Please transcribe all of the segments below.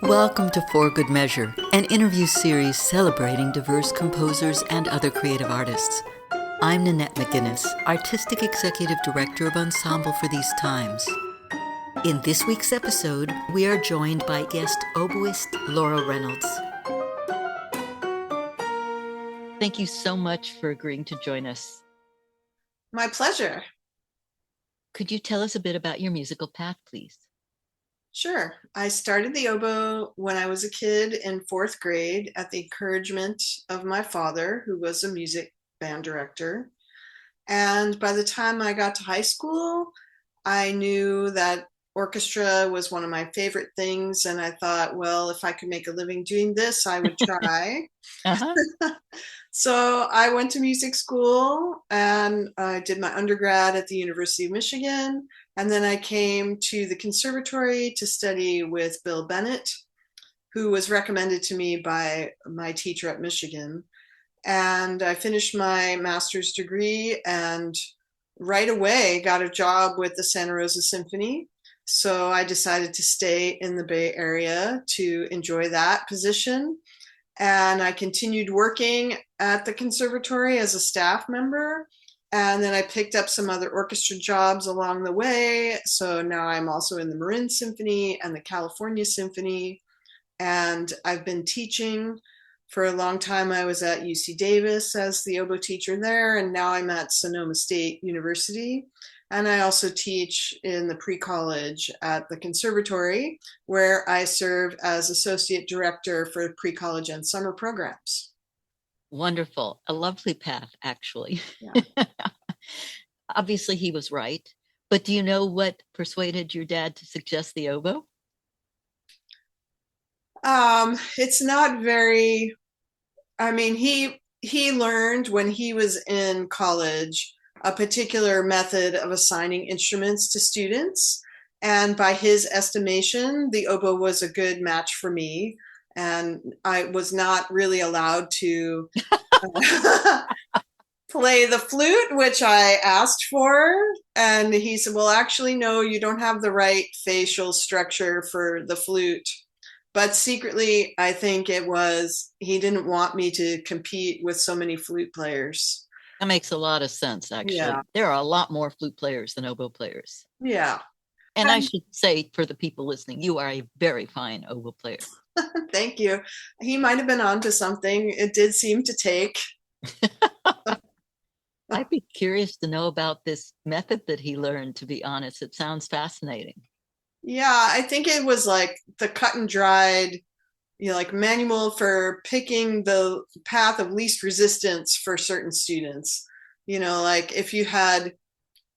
Welcome to For Good Measure, an interview series celebrating diverse composers and other creative artists. I'm Nanette McGuinness, Artistic Executive Director of Ensemble for these times. In this week's episode, we are joined by guest oboist Laura Reynolds. Thank you so much for agreeing to join us. My pleasure. Could you tell us a bit about your musical path, please? Sure. I started the oboe when I was a kid in fourth grade at the encouragement of my father, who was a music band director. And by the time I got to high school, I knew that orchestra was one of my favorite things. And I thought, well, if I could make a living doing this, I would try. So I went to music school and I did my undergrad at the University of Michigan. And then I came to the conservatory to study with Bill Bennett, who was recommended to me by my teacher at Michigan. And I finished my master's degree and right away got a job with the Santa Rosa Symphony. So I decided to stay in the Bay Area to enjoy that position. And I continued working at the conservatory as a staff member. And then I picked up some other orchestra jobs along the way. So now I'm also in the Marin Symphony and the California Symphony. And I've been teaching for a long time. I was at UC Davis as the oboe teacher there. And now I'm at Sonoma State University. And I also teach in the pre-college at the conservatory, where I serve as associate director for pre-college and summer programs. Wonderful. A lovely path, actually. Yeah. Obviously, he was right. But do you know what persuaded your dad to suggest the oboe? It's not very, he learned when he was in college a particular method of assigning instruments to students. And by his estimation, the oboe was a good match for me. And I was not really allowed to play the flute, which I asked for. And he said, well, actually, no, you don't have the right facial structure for the flute. But secretly, I think it was, he didn't want me to compete with so many flute players. That makes a lot of sense, actually. Yeah. There are a lot more flute players than oboe players. Yeah. And I should say, for the people listening, you are a very fine oboe player. Thank you. He might have been onto something. It did seem to take. I'd be curious to know about this method that he learned, to be honest. It sounds fascinating. Yeah, I think it was like the cut and dried, like manual for picking the path of least resistance for certain students. Like if you had,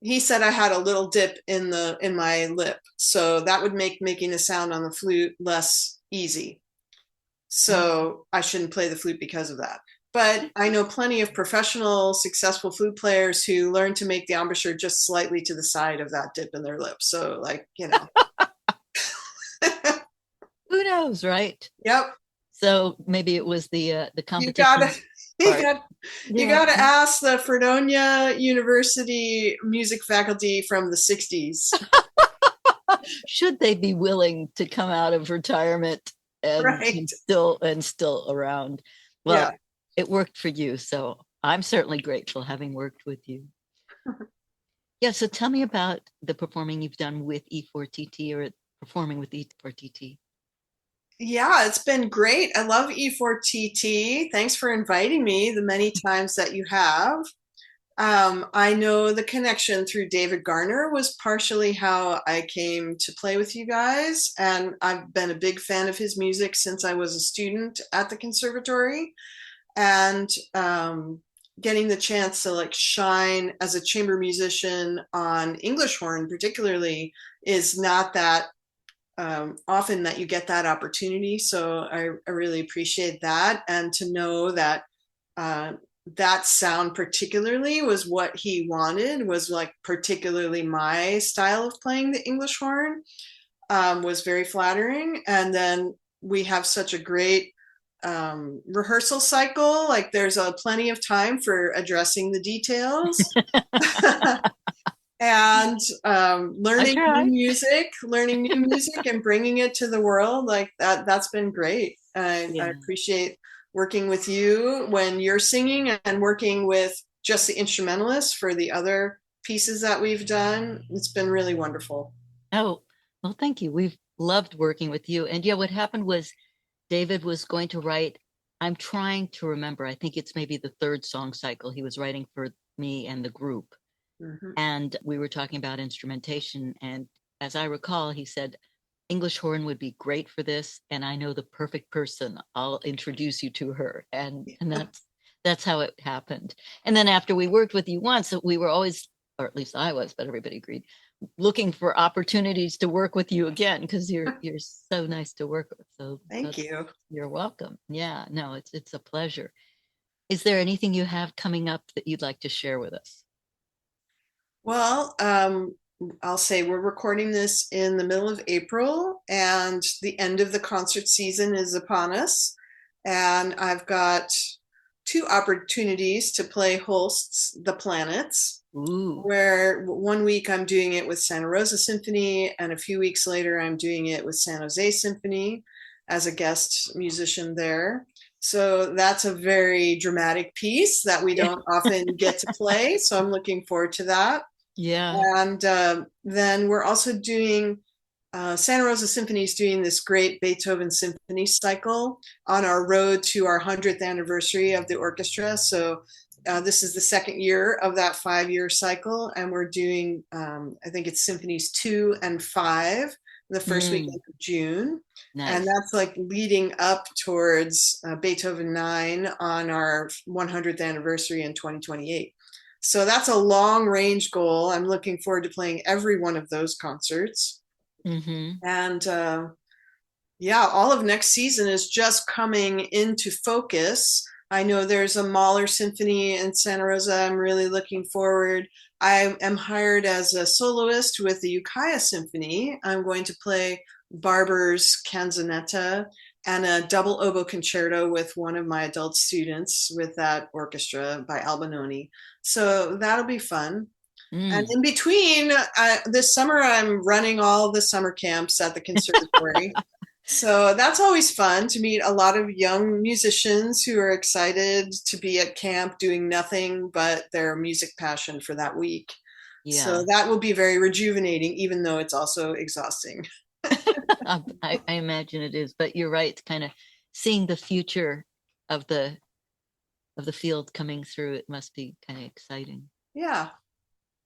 he said I had a little dip in my lip, so that would make making a sound on the flute less easy. So I shouldn't play the flute because of that. But I know plenty of professional, successful flute players who learn to make the embouchure just slightly to the side of that dip in their lip. So Who knows, right? Yep. So maybe it was the competition. You gotta ask the Fredonia University music faculty from the 60s. Should they be willing to come out of retirement and still around? Well, yeah. It worked for you, so I'm certainly grateful having worked with you. Yeah, so tell me about the performing you've done with E4TT or performing with E4TT. Yeah, it's been great. I love E4TT. Thanks for inviting me the many times that you have. I know the connection through David Garner was partially how I came to play with you guys. And I've been a big fan of his music since I was a student at the conservatory. And getting the chance to shine as a chamber musician on English horn particularly is not that often that you get that opportunity. So I really appreciate that. And to know that that sound particularly was what he wanted, was particularly my style of playing the English horn, was very flattering. And then we have such a great rehearsal cycle. There's plenty of time for addressing the details. and learning new music and bringing it to the world. Like that's been great. I appreciate working with you when you're singing and working with just the instrumentalists for the other pieces that we've done. It's been really wonderful. Oh, well, thank you. We've loved working with you. And yeah, what happened was David was going to write, I'm trying to remember, I think it's maybe the third song cycle he was writing for me and the group. Mm-hmm. And we were talking about instrumentation. And as I recall, he said, English horn would be great for this. And I know the perfect person. I'll introduce you to her. And that's how it happened. And then after we worked with you once, we were always, or at least I was, but everybody agreed, looking for opportunities to work with you again, because you're so nice to work with. So thank you. You're welcome. Yeah, no, it's a pleasure. Is there anything you have coming up that you'd like to share with us? Well, I'll say we're recording this in the middle of April, and the end of the concert season is upon us. And I've got 2 opportunities to play Holst's The Planets. Ooh. Where one week I'm doing it with Santa Rosa Symphony, and a few weeks later I'm doing it with San Jose Symphony as a guest musician there. So that's a very dramatic piece that we don't often get to play. So I'm looking forward to that. Yeah. And then we're also doing, Santa Rosa Symphony is doing this great Beethoven symphony cycle on our road to our 100th anniversary of the orchestra. So this is the second year of that 5-year cycle, and we're doing, I think it's symphonies 2 and 5 the first weekend of June. Nice. And that's like leading up towards Beethoven 9 on our 100th anniversary in 2028. So that's a long range goal. I'm looking forward to playing every one of those concerts. Mm-hmm. And all of next season is just coming into focus. I know there's a Mahler Symphony in Santa Rosa. I'm really looking forward. I am hired as a soloist with the Ukiah Symphony. I'm going to play Barber's Canzonetta and a double oboe concerto with one of my adult students with that orchestra by Albinoni. So that'll be fun. And in between, this summer, I'm running all the summer camps at the conservatory. So that's always fun to meet a lot of young musicians who are excited to be at camp doing nothing but their music passion for that week. Yeah. So that will be very rejuvenating, even though it's also exhausting. I imagine it is, but you're right. Kind of seeing the future of the field coming through, it must be kind of exciting. Yeah.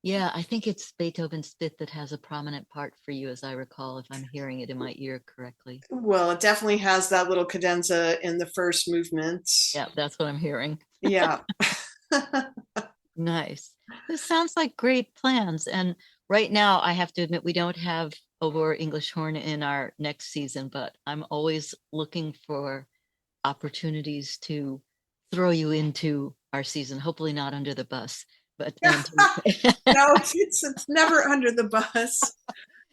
Yeah, I think it's Beethoven's Fifth that has a prominent part for you, as I recall, if I'm hearing it in my ear correctly. Well, it definitely has that little cadenza in the first movement. Yeah, that's what I'm hearing. Yeah. Nice. This sounds like great plans. And right now, I have to admit, we don't have oboe English horn in our next season, but I'm always looking for opportunities to throw you into our season, hopefully not under the bus. But no, it's never under the bus.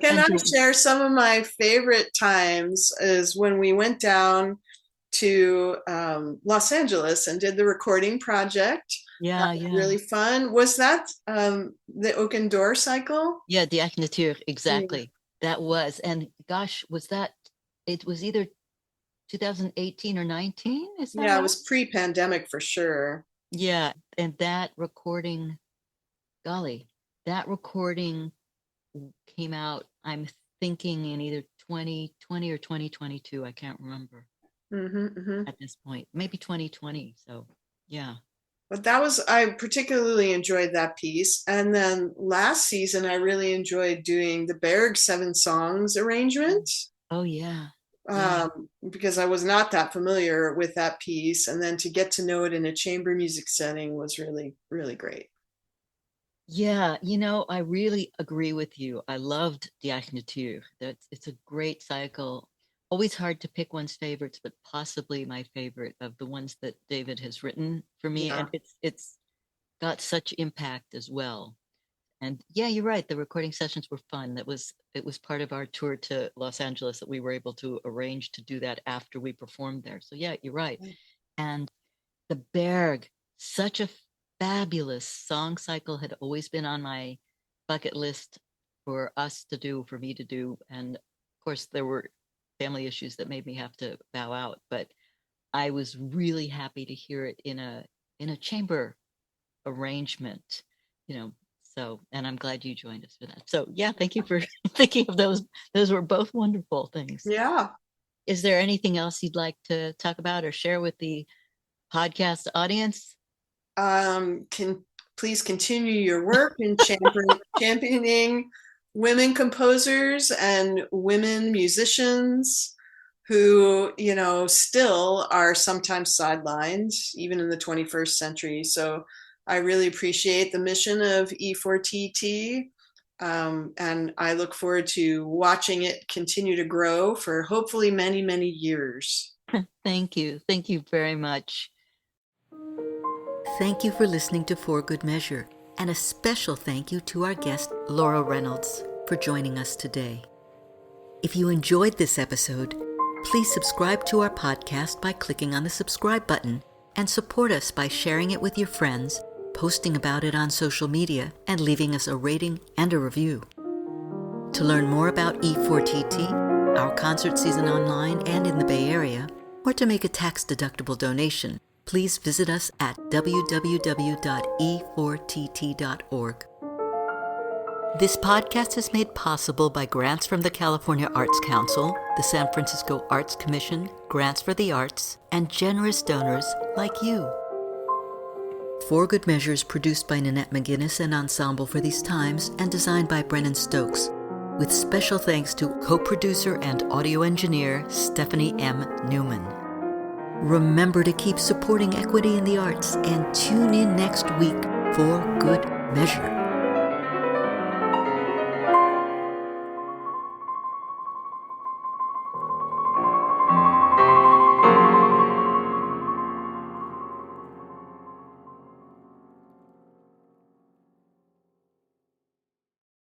Can I share some of my favorite times is when we went down to Los Angeles and did the recording project. Yeah. Really fun. Was that the Oaken Door cycle? Yeah, the Agnature, exactly. Yeah. That was. And gosh, it was either 2018 or 19? Is that right? It was pre-pandemic for sure. Yeah, and that recording, golly, that recording came out, I'm thinking in either 2020 or 2022. I can't remember at this point. Maybe 2020. So, yeah. But I particularly enjoyed that piece. And then last season, I really enjoyed doing the Berg 7 Songs arrangement. Oh, yeah. Because I was not that familiar with that piece, and then to get to know it in a chamber music setting was really, really great. Yeah, I really agree with you. I loved Die Natur. It's a great cycle. Always hard to pick one's favorites, but possibly my favorite of the ones that David has written for me. Yeah. And it's got such impact as well. And yeah, you're right. The recording sessions were fun. It was part of our tour to Los Angeles that we were able to arrange to do that after we performed there. So yeah, you're right. And the Berg, such a fabulous song cycle, had always been on my bucket list for us to do, for me to do. And of course, there were family issues that made me have to bow out, but I was really happy to hear it in a chamber arrangement, so, and I'm glad you joined us for that. So yeah, thank you for thinking of those. Those were both wonderful things. Yeah. Is there anything else you'd like to talk about or share with the podcast audience? Please continue your work in championing women composers and women musicians who, still are sometimes sidelined, even in the 21st century. So I really appreciate the mission of E4TT. And I look forward to watching it continue to grow for hopefully many, many years. Thank you. Thank you very much. Thank you for listening to For Good Measure, and a special thank you to our guest, Laura Reynolds, for joining us today. If you enjoyed this episode, please subscribe to our podcast by clicking on the subscribe button, and support us by sharing it with your friends, posting about it on social media, and leaving us a rating and a review. To learn more about E4TT, our concert season online and in the Bay Area, or to make a tax-deductible donation, please visit us at www.e4tt.org. This podcast is made possible by grants from the California Arts Council, the San Francisco Arts Commission, Grants for the Arts, and generous donors like you. For Good Measure is produced by Nanette McGuinness and Ensemble for These Times and designed by Brennan Stokes, with special thanks to co-producer and audio engineer Stephanie M. Neumann. Remember to keep supporting equity in the arts and tune in next week for Good Measure.